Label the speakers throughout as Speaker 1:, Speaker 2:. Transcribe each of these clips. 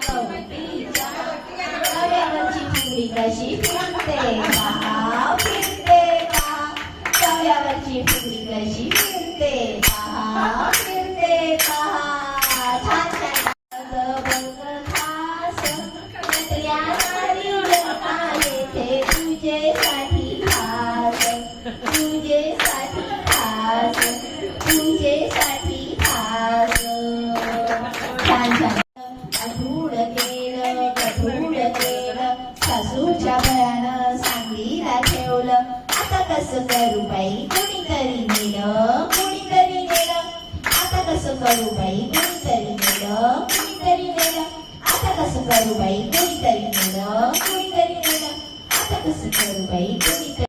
Speaker 1: कवटीच्या तव्यावरची फुगडी कशी फिरते पहा फिरते पहा तव्यावरची फुगडी कशी फिरते पहा फिरते पहा छान छान बंग खास नटल्या नारी जनता येथे तुझेसाठी खास तुझेसाठी खास तुझेसाठी खास छान छान आठवड केलं सासूच्या बयानं सांगलीला ठेवलं आता कसं करू बाई कोणीतरी नेलं आता कसं करू बाई कोणीतरी नेलं आता कसं करू बाई कोणीतरी नेलं आता कसं करू बाई कोणीतरी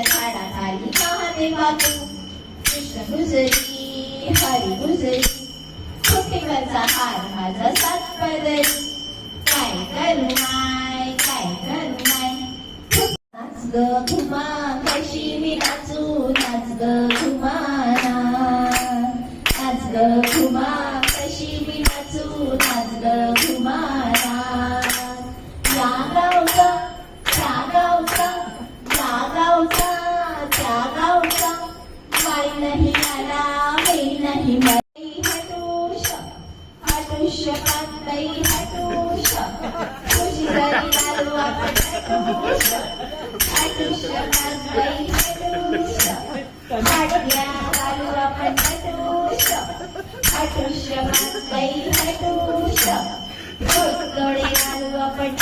Speaker 1: झाडाखाली महादेवा तू कृष्ण गुजरी हरी गुजरी छोटीवरचा हार माझा सात पदरी काय करू माय नाच ग घुमा कशी मी नाचू नाच ग घुमाना नाच ग घुमा कशी मी नाचू नाच ग घुमाना या गावचा त्या गावचा माई नाही आला बाई नाही बाई हटूश बाई हटूश खुशी जरी लालू आपण हटूश बाई हटूश काढल्या लालू आपण हटूश बाई हटूश थोडे लालू आपण